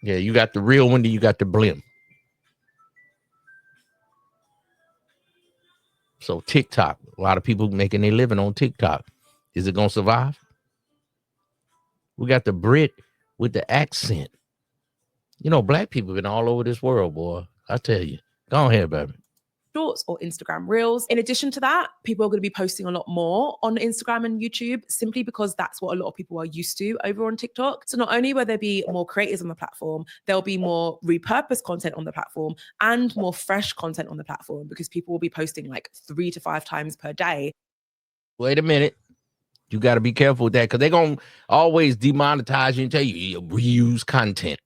Yeah, you got the real one, then you got the blimp. So TikTok, a lot of people making their living on TikTok. Is it gonna survive? We got the Brit with the accent. You know, black people been all over this world, boy. I tell you. Go ahead, baby. Shorts or Instagram Reels. In addition to that, people are going to be posting a lot more on Instagram and YouTube simply because that's what a lot of people are used to over on TikTok. So not only will there be more creators on the platform, there'll be more repurposed content on the platform and more fresh content on the platform because people will be posting like 3 to 5 times per day. Wait a minute. You got to be careful with that because they're going to always demonetize you and tell you reuse content.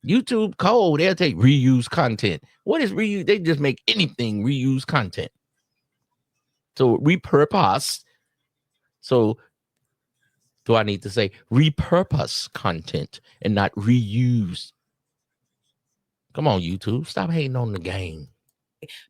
YouTube code, they'll take reuse content. What is reuse? They just make anything reuse content. So repurpose. So do I need to say repurpose content and not reuse? Come on, YouTube. Stop hating on the game.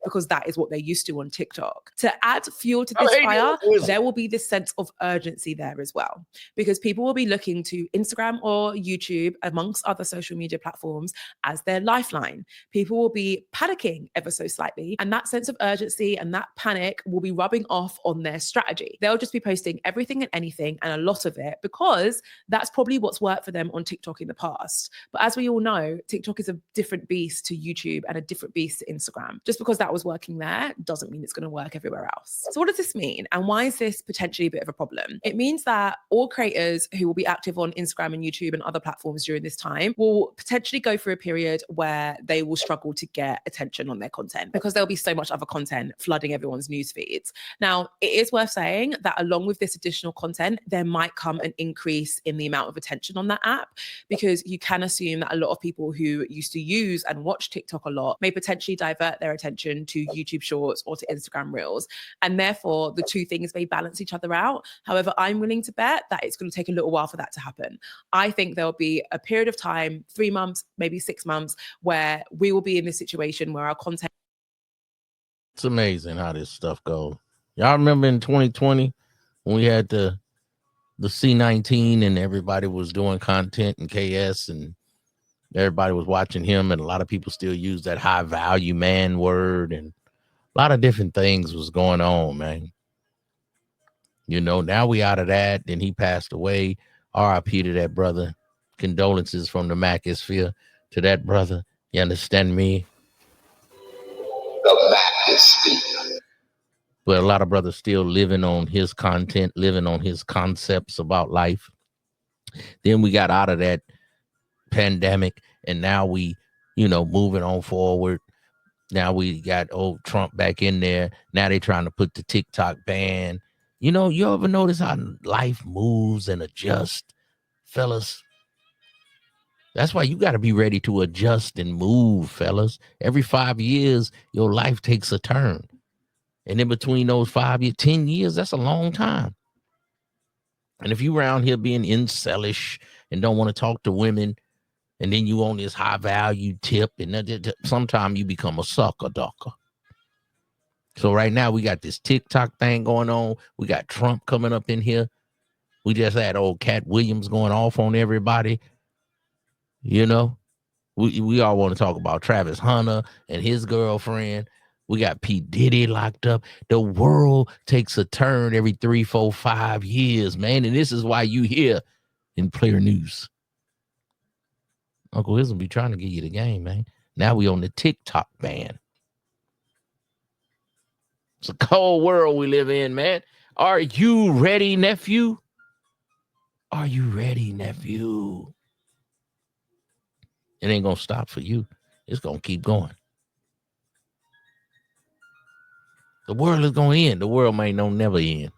Because that is what they're used to on TikTok. To add fuel to this fire, there will be this sense of urgency there as well, because people will be looking to Instagram or YouTube, amongst other social media platforms, as their lifeline. People will be panicking ever so slightly, and that sense of urgency and that panic will be rubbing off on their strategy. They'll just be posting everything and anything and a lot of it because that's probably what's worked for them on TikTok in the past. But as we all know, TikTok is a different beast to YouTube and a different beast to Instagram. Just because that was working there doesn't mean it's going to work everywhere else. So what does this mean? And why is this potentially a bit of a problem? It means that all creators who will be active on Instagram and YouTube and other platforms during this time will potentially go through a period where they will struggle to get attention on their content because there'll be so much other content flooding everyone's news feeds. Now, it is worth saying that along with this additional content, there might come an increase in the amount of attention on that app, because you can assume that a lot of people who used to use and watch TikTok a lot may potentially divert their attention to YouTube Shorts or to Instagram Reels. And therefore, the two things may balance each other out. However, I'm willing to bet that it's going to take a little while for that to happen. I think there'll be a period of time, 3 months, maybe 6 months, where we will be in this situation where our content. It's amazing how this stuff goes. Y'all remember in 2020 when we had the C19 and everybody was doing content and KS and everybody was watching him, and a lot of people still use that high value man word, and a lot of different things was going on, man. You know, now we out of that. Then he passed away. R.I.P. to that brother. Condolences from the Macosphere to that brother. You understand me? The Macosphere. But a lot of brothers still living on his content, living on his concepts about life. Then we got out of that pandemic, and now we, you know, moving on forward. Now we got old Trump back in there. Now they trying to put the TikTok ban. You know, you ever notice how life moves and adjusts, fellas? That's why you got to be ready to adjust and move, fellas. Every 5 years, your life takes a turn. And in between those 5 years, 10 years, that's a long time. And if you around here being incelish and don't want to talk to women, and then you on this high value tip, and sometimes you become a sucker ducker. So right now we got this TikTok thing going on. We got Trump coming up in here. We just had old Cat Williams going off on everybody. You know, we all want to talk about Travis Hunter and his girlfriend. We got P. Diddy locked up. The world takes a turn every 3, 4, 5 years, man. And this is why you hear in Player News. Uncle Wisdom be trying to get you the game, man. Now we on the TikTok ban. It's a cold world we live in, man. Are you ready, nephew? Are you ready, nephew? It ain't going to stop for you. It's going to keep going. The world is going to end. The world may never end.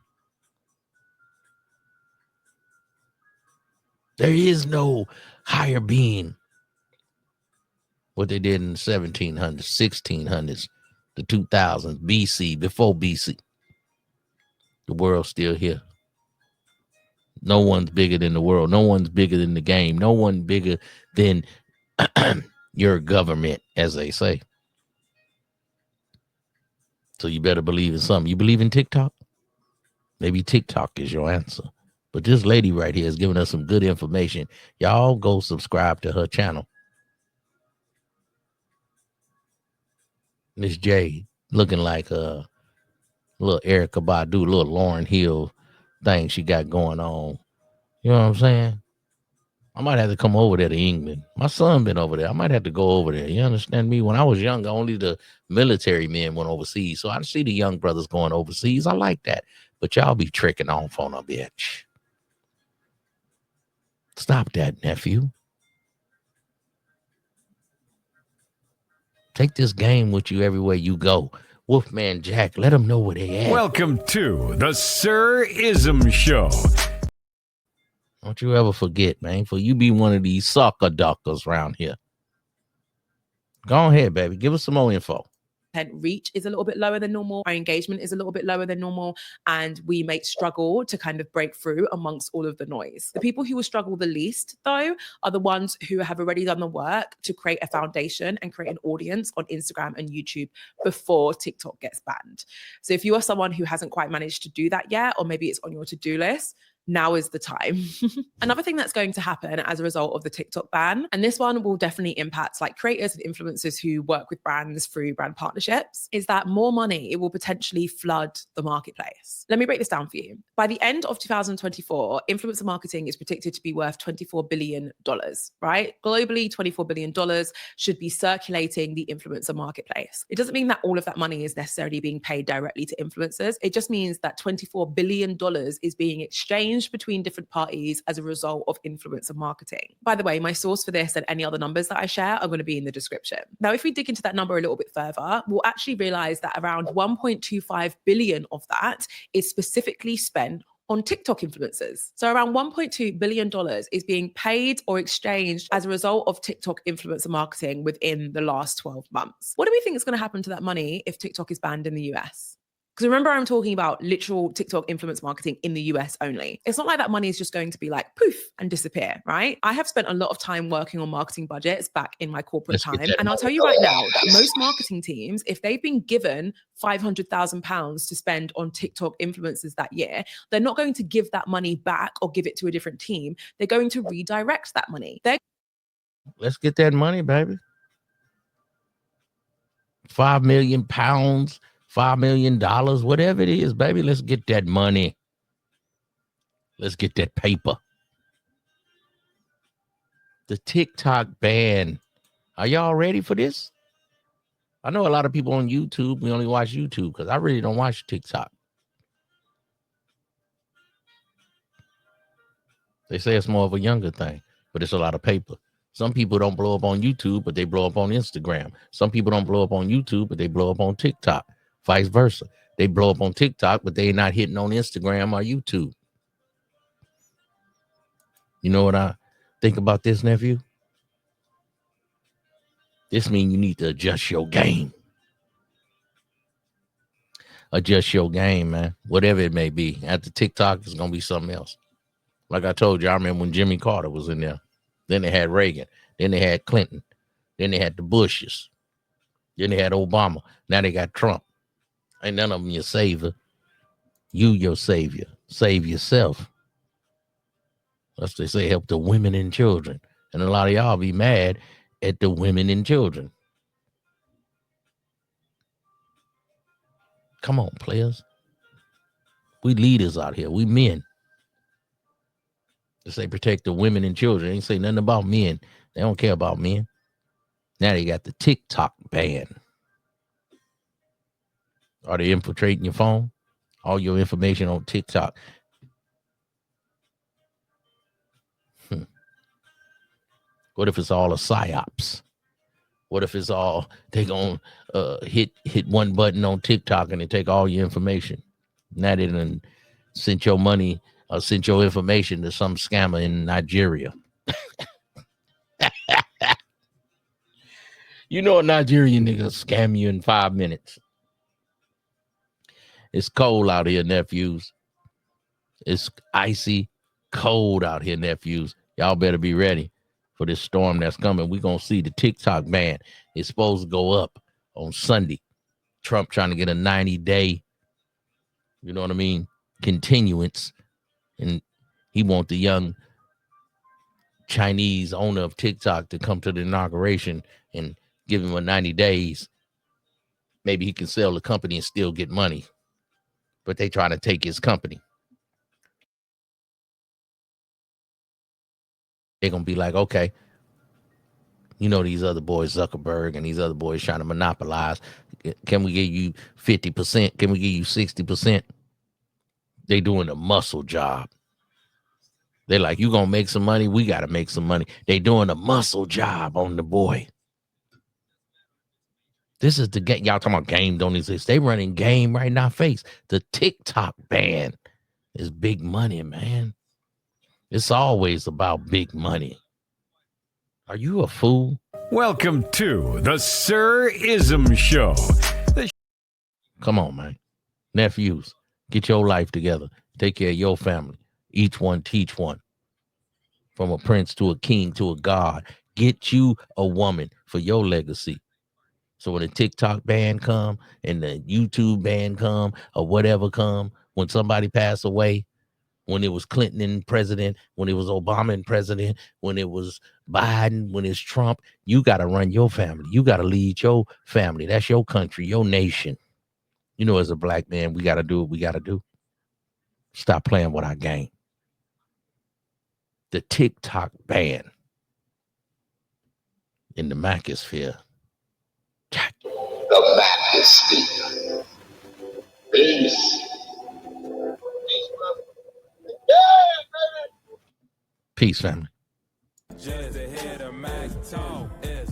There is no higher being. What they did in the 1700s, 1600s, the 2000s, BC, before BC. The world's still here. No one's bigger than the world. No one's bigger than the game. No one bigger than your government, as they say. So you better believe in something. You believe in TikTok? Maybe TikTok is your answer. But this lady right here is giving us some good information. Y'all go subscribe to her channel. Miss J looking like a little Erykah Badu, little Lauryn Hill thing she got going on. You know what I'm saying? I might have to come over there to England. My son been over there. I might have to go over there. You understand me? When I was young, only the military men went overseas. So I see the young brothers going overseas. I like that. But y'all be tricking off on a bitch. Stop that, nephew. Take this game with you everywhere you go. Wolfman Jack, let them know where they at. Welcome to the Sir Ism Show. Don't you ever forget, man, for you be one of these sucker duckers around here. Go ahead, baby. Give us some more info. Reach is a little bit lower than normal. Our engagement is a little bit lower than normal. And we may struggle to kind of break through amongst all of the noise. The people who will struggle the least, though, are the ones who have already done the work to create a foundation and create an audience on Instagram and YouTube before TikTok gets banned. So if you are someone who hasn't quite managed to do that yet, or maybe it's on your to-do list, now is the time. Another thing that's going to happen as a result of the TikTok ban, and this one will definitely impact like creators and influencers who work with brands through brand partnerships, is that more money, it will potentially flood the marketplace. Let me break this down for you. By the end of 2024, influencer marketing is predicted to be worth $24 billion, right? Globally, $24 billion should be circulating the influencer marketplace. It doesn't mean that all of that money is necessarily being paid directly to influencers. It just means that $24 billion is being exchanged between different parties as a result of influencer marketing. By the way, my source for this and any other numbers that I share are going to be in the description. Now, if we dig into that number a little bit further, we'll actually realize that around 1.25 billion of that is specifically spent on TikTok influencers. So around $1.2 billion is being paid or exchanged as a result of TikTok influencer marketing within the last 12 months. What do we think is going to happen to that money if TikTok is banned in the US? Because remember, I'm talking about literal TikTok influence marketing in the US only. It's not like that money is just going to be like poof and disappear, right? I have spent a lot of time working on marketing budgets back in my corporate time. And I'll tell you right now that most marketing teams, if they've been given £500,000 to spend on TikTok influencers that year, they're not going to give that money back or give it to a different team. They're going to redirect that money. Let's get that money, baby. 5 million pounds. $5 million, whatever it is, baby, let's get that money. Let's get that paper. The TikTok ban. Are y'all ready for this? I know a lot of people on YouTube, we only watch YouTube because I really don't watch TikTok. They say it's more of a younger thing, but it's a lot of paper. Some people don't blow up on YouTube, but they blow up on Instagram. Some people don't blow up on YouTube, but they blow up on TikTok. Vice versa. They blow up on TikTok, but they're not hitting on Instagram or YouTube. You know what I think about this, nephew? This means you need to adjust your game. Adjust your game, man. Whatever it may be. After TikTok, it's going to be something else. Like I told you, I remember when Jimmy Carter was in there. Then they had Reagan. Then they had Clinton. Then they had the Bushes. Then they had Obama. Now they got Trump. Ain't none of them your savior. You your savior. Save yourself. That's they say, help the women and children. And a lot of y'all be mad at the women and children. Come on, players. We leaders out here. We men. They say protect the women and children. They ain't say nothing about men. They don't care about men. Now they got the TikTok ban. Are they infiltrating your phone? All your information on TikTok. What if it's all a psyops? What if it's all they gonna hit one button on TikTok and they take all your information? Now they done sent your money or sent your information to some scammer in Nigeria. You know a Nigerian nigga scam you in 5 minutes. It's cold out here, nephews. It's icy cold out here, nephews. Y'all better be ready for this storm that's coming. We're going to see the TikTok ban. It's supposed to go up on Sunday. Trump trying to get a 90-day, you know what I mean, continuance. And he want the young Chinese owner of TikTok to come to the inauguration and give him a 90 days Maybe he can sell the company and still get money, but they trying to take his company. They're going to be like, okay, you know, these other boys, Zuckerberg and these other boys trying to monopolize. Can we give you 50%? Can we give you 60%? They doing a muscle job. They're like, you going to make some money? We got to make some money. They doing a muscle job on the boy. This is the game. Y'all talking about game don't exist. They running game right in our face. The TikTok ban is big money, man. It's always about big money. Are you a fool? Welcome to the Sir Ism Show. Come on, man. Nephews, get your life together. Take care of your family. Each one teach one. From a prince to a king to a god. Get you a woman for your legacy. So when the TikTok ban come and the YouTube ban come or whatever come, when somebody pass away, when it was Clinton in president, when it was Obama in president, when it was Biden, when it's Trump, you got to run your family. You got to lead your family. That's your country, your nation. You know, as a black man, we got to do what we got to do. Stop playing with our game. The TikTok ban in the Macosphere. The Macosphere. Peace. Peace, family. Just ahead of Mac Talk. Hey,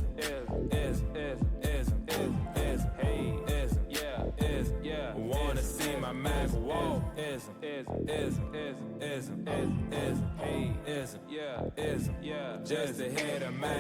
yeah. Wanna see my Mac walk? Hey, yeah. Just ahead of Mac.